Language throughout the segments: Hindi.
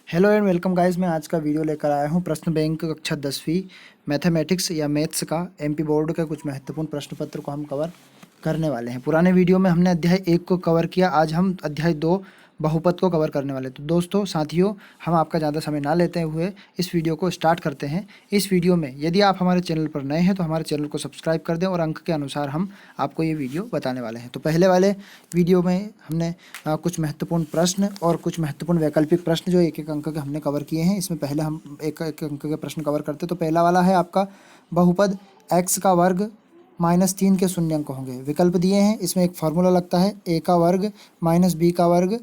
Hello and welcome guys. मैं आज का वीडियो लेकर आया हूँ प्रश्न बैंक कक्षा 10वीं मैथमेटिक्स या मैथ्स का एमपी बोर्ड के कुछ महत्वपूर्ण प्रश्न पत्र को हम कवर करने वाले हैं। पुराने वीडियो में हमने अध्याय 1 को कवर किया, आज हम अध्याय 2 बहुपद को कवर करने वाले। तो दोस्तों साथियों, हम आपका ज़्यादा समय ना लेते हुए इस वीडियो को स्टार्ट करते हैं। इस वीडियो में यदि आप हमारे चैनल पर नए हैं तो हमारे चैनल को सब्सक्राइब कर दें और अंक के अनुसार हम आपको ये वीडियो बताने वाले हैं। तो पहले वाले वीडियो में हमने कुछ महत्वपूर्ण प्रश्न और कुछ महत्वपूर्ण वैकल्पिक प्रश्न जो एक एक अंक के हमने कवर किए हैं। इसमें पहले हम एक एक अंक के प्रश्न कवर करते हैं। तो पहला वाला है आपका बहुपद x का वर्ग -3 के शून्य अंक होंगे। विकल्प दिए हैं, इसमें एक फार्मूला लगता है a का वर्ग माइनस बी का वर्ग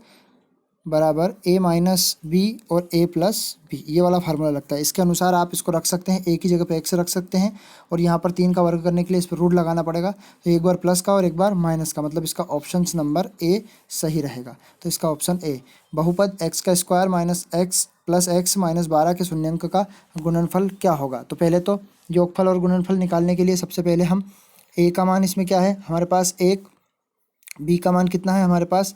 बराबर a माइनस बी और a प्लस बी, ये वाला फार्मूला लगता है। इसके अनुसार आप इसको रख सकते हैं, a की जगह पे x रख सकते हैं और यहाँ पर 3 का वर्ग करने के लिए इस पर रूट लगाना पड़ेगा। तो एक बार प्लस का और एक बार माइनस का, मतलब इसका ऑप्शन नंबर a सही रहेगा। तो इसका ऑप्शन a। बहुपद x का square minus x plus x minus 12 के शून्यंक का गुणनफल क्या होगा। तो पहले तो योगफल और गुणनफल निकालने के लिए सबसे पहले हम a का मान इसमें क्या है हमारे पास 1, b का मान कितना है हमारे पास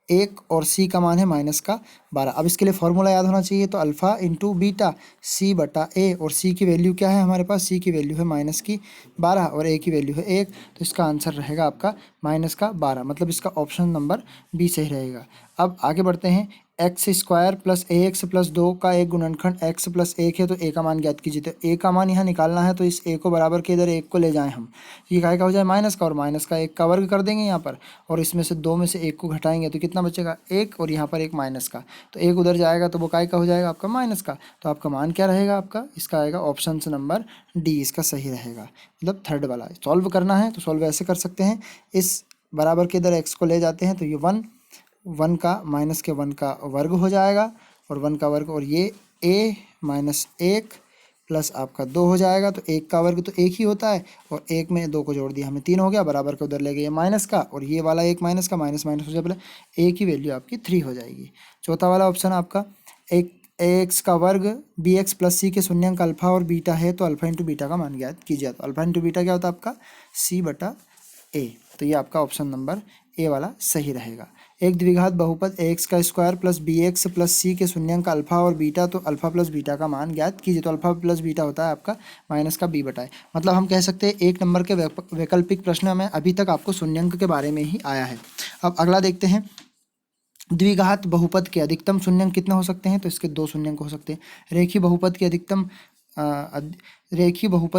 1 और c का मान है -12। अब इसके लिए फॉर्मूला याद होना चाहिए। तो अल्फ़ा इंटू बीटा c बटा a, और c की वैल्यू क्या है हमारे पास, c की वैल्यू है -12 और a की वैल्यू है 1। तो इसका आंसर रहेगा आपका -12, मतलब इसका ऑप्शन नंबर बी सही रहेगा। अब आगे बढ़ते हैं। एक्स स्क्वायर प्लस ए एक्स प्लस 2 का एक गुणनखंड x प्लस 1 है, तो a का मान ज्ञात कीजिए। तो a का मान यहाँ निकालना है, तो इस a को बराबर के इधर 1 को ले जाएं हम। ये काय का हो जाए माइनस का, और माइनस का 1 का वर्ग कर देंगे यहाँ पर, और इसमें से 2 में से 1 को घटाएंगे तो कितना बचेगा 1, और यहाँ पर एक माइनस का, तो 1 उधर जाएगा तो वो काय का हो जाएगा आपका माइनस का। तो आपका मान क्या रहेगा आपका, इसका आएगा ऑप्शन नंबर डी, इसका सही रहेगा, मतलब थर्ड वाला। सॉल्व करना है तो सॉल्व ऐसे कर सकते हैं, इस बराबर के इधर x को ले जाते हैं तो ये 1 का माइनस के 1 का वर्ग हो जाएगा, और 1 का वर्ग, और ये a माइनस 1 प्लस आपका 2 हो जाएगा। तो 1 का वर्ग तो 1 ही होता है, और 1 में 2 को जोड़ दिया हमें 3 हो गया, बराबर का उधर ले गए माइनस का, और ये वाला 1 माइनस का, माइनस माइनस हो जाए a की वैल्यू आपकी 3 हो जाएगी। चौथा वाला ऑप्शन आपका एक एक्स का वर्ग बी एक्स प्लस सी के शून्यंक अल्फा और बीटा है, तो अल्फा इंटू बीटा का मान ज्ञात कीजिए। तो अल्फा इंटू बीटा क्या होता है आपका c बटा a। तो ये आपका ऑप्शन नंबर ए वाला सही रहेगा। एक द्विघात बहुपद एक्स का square plus b x plus c के शून्यंक अल्फा और बीटा, तो अल्फा प्लस बीटा का मान ज्ञात कीजिए। तो अल्फा प्लस बीटा होता है आपका माइनस का बी बटा है। मतलब हम कह सकते हैं 1 नंबर के वैकल्पिक प्रश्न में अभी तक आपको शून्यंक के बारे में ही आया है। अब अगला देखते हैं, द्विघात बहुपद के अधिकतम शून्यंक कितने हो सकते हैं। तो इसके 2 शून्यंक हो सकते हैं। रेखीय बहुपद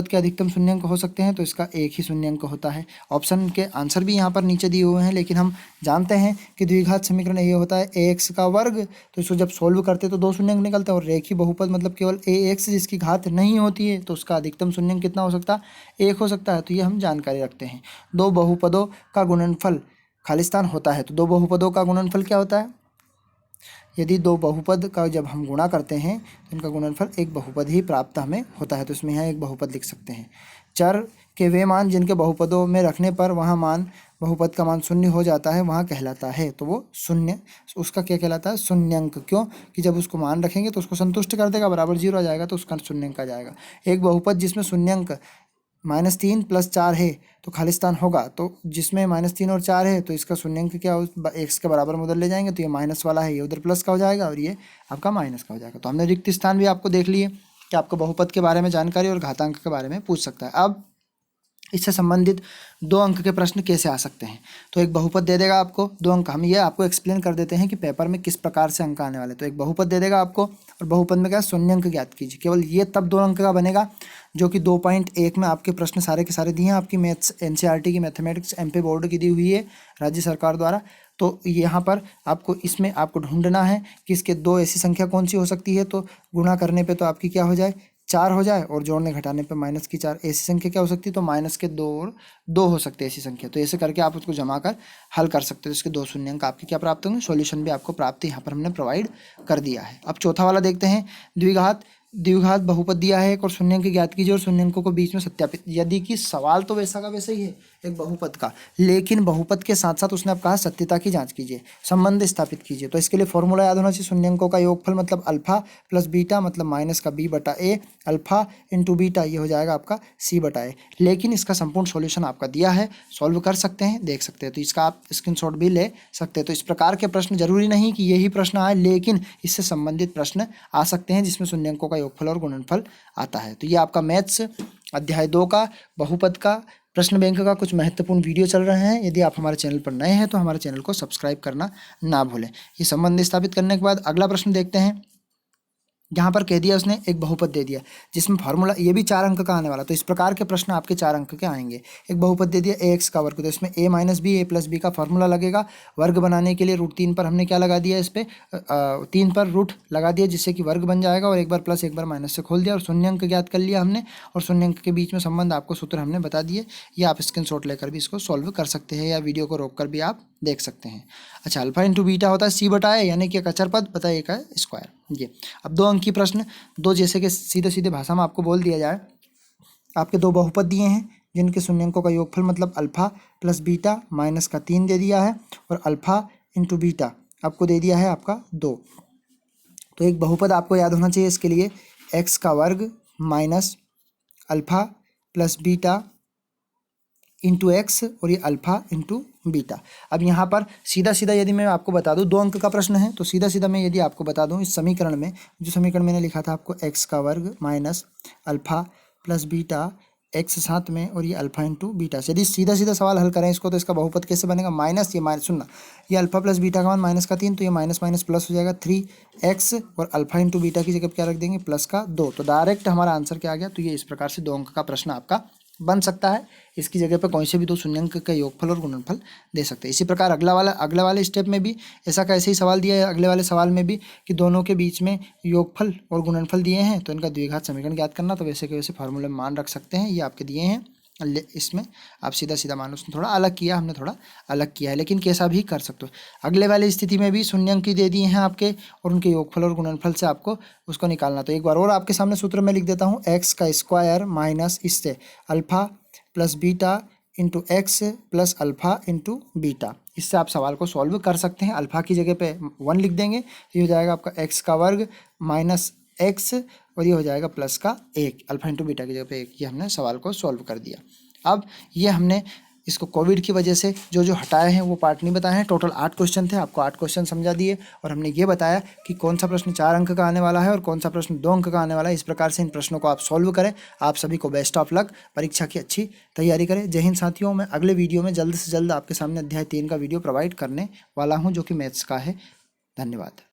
के अधिकतम शून्यंक हो सकते हैं, तो इसका एक ही शून्यंक होता है। ऑप्शन के आंसर भी यहाँ पर नीचे दिए हुए हैं, लेकिन हम जानते हैं कि द्विघात समीकरण ये होता है ax का वर्ग, तो इसको जब सोल्व करते हैं तो 2 शून्यंक निकलते हैं। और रेखीय बहुपद मतलब केवल ax जिसकी घात नहीं होती है, तो उसका अधिकतम शून्यंक कितना हो सकता है 1 हो सकता है। तो ये हम जानकारी रखते हैं। 2 बहुपदों का गुणनफल खालिस्तान होता है। तो 2 बहुपदों का गुणनफल क्या होता है, यदि 2 बहुपद का जब हम गुणा करते हैं तो इनका गुणनफल एक बहुपद ही प्राप्त हमें होता है। तो इसमें यहाँ एक बहुपद लिख सकते हैं। चर के वे मान जिनके बहुपदों में रखने पर वहाँ मान बहुपद का मान शून्य हो जाता है वहाँ कहलाता है, तो वो शून्य, उसका क्या कहलाता है शून्यंक। क्यों कि जब उसको मान रखेंगे तो उसको संतुष्ट कर देगा, बराबर 0 आ जाएगा, तो उसका शून्यंक आ जाएगा। एक बहुपद जिसमें शून्यंक -3 + 4 है तो खालिस्तान होगा। तो जिसमें -3 और 4 है तो इसका शून्यंक क्या एक्स के बराबर में उधर ले जाएंगे, तो ये माइनस वाला है ये उधर प्लस का हो जाएगा, और ये आपका माइनस का हो जाएगा। तो हमने रिक्त स्थान भी आपको देख लिए कि आपको बहुपद के बारे में जानकारी और घातांक के बारे में पूछ सकता है। अब इससे संबंधित 2 अंक के प्रश्न कैसे आ सकते हैं। तो एक बहुपद दे देगा आपको 2 अंक, हम ये आपको एक्सप्लेन कर देते हैं कि पेपर में किस प्रकार से अंक आने वाले। तो एक बहुपद दे देगा आपको, और बहुपद में क्या शून्यंक ज्ञात कीजिए। केवल ये तब 2 अंक का बनेगा जो कि 2.1 में आपके प्रश्न सारे के सारे दिए हैं। आपकी मैथ्स एनसीईआरटी की मैथमेटिक्स एमपी बोर्ड की दी हुई है राज्य सरकार द्वारा। तो यहाँ पर आपको इसमें आपको ढूंढना है कि इसके 2 ऐसी संख्या कौन सी हो सकती है। तो गुणा करने पे तो आपकी क्या हो जाए 4 हो जाए, और जोड़ने घटाने पे माइनस की 4 ऐसी संख्या क्या हो सकती है, तो माइनस के 2 और 2 हो सकते हैं ऐसी संख्या। तो ऐसे करके आप उसको जमा कर हल कर सकते हो। इसके 2 शून्यंक आपके क्या प्राप्त होंगे, सॉल्यूशन भी आपको प्राप्त यहाँ पर हमने प्रोवाइड कर दिया है। अब चौथा वाला देखते हैं, द्विघात बहुपद दिया है एक और शून्यंक ज्ञात कीजिए और शून्यंकों को बीच में सत्यापित। यदि कि सवाल तो वैसा का वैसा ही है, एक बहुपद का, लेकिन बहुपद के साथ साथ उसने अब कहा सत्यता की जांच कीजिए, संबंध स्थापित कीजिए। तो इसके लिए फॉर्मूला याद होना चाहिए, शून्यंकों का योगफल मतलब अल्फा प्लस बीटा मतलब माइनस का बी बटा ए, अल्फा इंटू बीटा ये हो जाएगा आपका सी बटा ए। लेकिन इसका संपूर्ण सॉल्यूशन आपका दिया है, सॉल्व कर सकते हैं, देख सकते हैं, तो इसका आप स्क्रीनशॉट भी ले सकते हैं। तो इस प्रकार के प्रश्न जरूरी नहीं कि यही प्रश्न आए, लेकिन इससे संबंधित प्रश्न आ सकते हैं जिसमें शून्यंकों का योगफल और गुणनफल आता है। तो ये आपका मैथ्स अध्याय 2 का बहुपद का प्रश्न बैंक का कुछ महत्वपूर्ण वीडियो चल रहे हैं। यदि आप हमारे चैनल पर नए हैं तो हमारे चैनल को सब्सक्राइब करना ना भूलें। ये संबंध स्थापित करने के बाद अगला प्रश्न देखते हैं। यहाँ पर कह दिया उसने एक बहुपद दे दिया जिसमें फार्मूला, ये भी 4 अंक का आने वाला, तो इस प्रकार के प्रश्न आपके 4 अंक के आएंगे। एक बहुपद दे दिया ए एक्स का वर्ग, तो इसमें ए माइनस बी ए प्लस बी का फार्मूला लगेगा। वर्ग बनाने के लिए √3 पर हमने क्या लगा दिया, इस पर 3 पर रूट लगा दिया जिससे कि वर्ग बन जाएगा, और एक बार प्लस एक बार माइनस से खोल दिया और शून्यंक ज्ञात कर लिया हमने, और शून्यंक के बीच में संबंध आपको सूत्र हमने बता दिए। ये आप स्क्रीनशॉट लेकर भी इसको सॉल्व कर सकते हैं या वीडियो को रोक कर भी आप देख सकते हैं। अच्छा, अल्फा इंटू बीटा होता है सी बटा ए, यानी कि एक अचर पद बता एक है स्क्वायर। ये अब 2 अंक की प्रश्न, दो जैसे कि सीधे सीधे भाषा में आपको बोल दिया जाए, आपके 2 बहुपद दिए हैं जिनके शून्यंकों का योगफल मतलब अल्फा प्लस बीटा माइनस का 3 दे दिया है, और अल्फा इंटू बीटा आपको दे दिया है आपका 2। तो एक बहुपद आपको याद होना चाहिए इसके लिए, एक्स का वर्ग minus alpha plus beta into x, और ये अल्फा इंटू बीटा। अब यहाँ पर सीधा सीधा यदि मैं आपको बता दूँ, 2 अंक का प्रश्न है, तो सीधा सीधा मैं यदि आपको बता दूँ इस समीकरण में, जो समीकरण मैंने लिखा था आपको, एक्स का वर्ग minus alpha plus beta x साथ में और ये अल्फा इंटू बीटा से, यदि सीधा सीधा सवाल हल करें इसको, तो इसका बहुपद कैसे बनेगा, माइनस ये माइनस, सुनना, ये अल्फा प्लस बीटा का मान माइनस का 3, तो ये माइनस माइनस प्लस हो जाएगा 3x, और अल्फा इंटू बीटा की जगह क्या रख देंगे, प्लस का 2। तो डायरेक्ट हमारा आंसर क्या आ गया। तो ये इस प्रकार से 2 अंक का प्रश्न आपका बन सकता है। इसकी जगह पर कोई से भी 2 शून्यंक का योगफल और गुणनफल दे सकते हैं। इसी प्रकार अगला वाले स्टेप में भी ऐसा का ऐसे ही सवाल दिया है, अगले वाले सवाल में भी, कि दोनों के बीच में योगफल और गुणनफल दिए हैं, तो इनका द्विघात समीकरण ज्ञात करना। तो वैसे के वैसे फार्मूले में मान रख सकते हैं, ये आपके दिए हैं, इसमें आप सीधा सीधा मान, उसने थोड़ा अलग किया, हमने थोड़ा अलग किया है, लेकिन कैसा भी कर सकते हो। अगले वाली स्थिति में भी शून्यंक ही दे दिए हैं आपके, और उनके योगफल और गुणनफल से आपको उसको निकालना। तो एक बार और आपके सामने सूत्र में लिख देता हूँ, एक्स का स्क्वायर माइनस इससे alpha plus beta into x plus alpha into beta. इससे आप सवाल को सॉल्व कर सकते हैं। अल्फा की जगह पे 1 लिख देंगे, ये हो जाएगा आपका एक्स का वर्ग माइनस एक्स, और ये हो जाएगा प्लस का 1, अल्फा इंटू बीटा की जगह पे 1। ये हमने सवाल को सॉल्व कर दिया। अब ये हमने इसको कोविड की वजह से जो हटाए हैं वो पार्ट नहीं बताए हैं। टोटल 8 क्वेश्चन थे, आपको 8 क्वेश्चन समझा दिए, और हमने ये बताया कि कौन सा प्रश्न 4 अंक का आने वाला है और कौन सा प्रश्न 2 अंक का आने वाला है। इस प्रकार से इन प्रश्नों को आप सॉल्व करें। आप सभी को बेस्ट ऑफ लक, परीक्षा की अच्छी तैयारी करें। जय हिंद साथियों, मैं अगले वीडियो में जल्द से जल्द आपके सामने अध्याय 3 का वीडियो प्रोवाइड करने वाला हूँ, जो कि मैथ्स का है। धन्यवाद।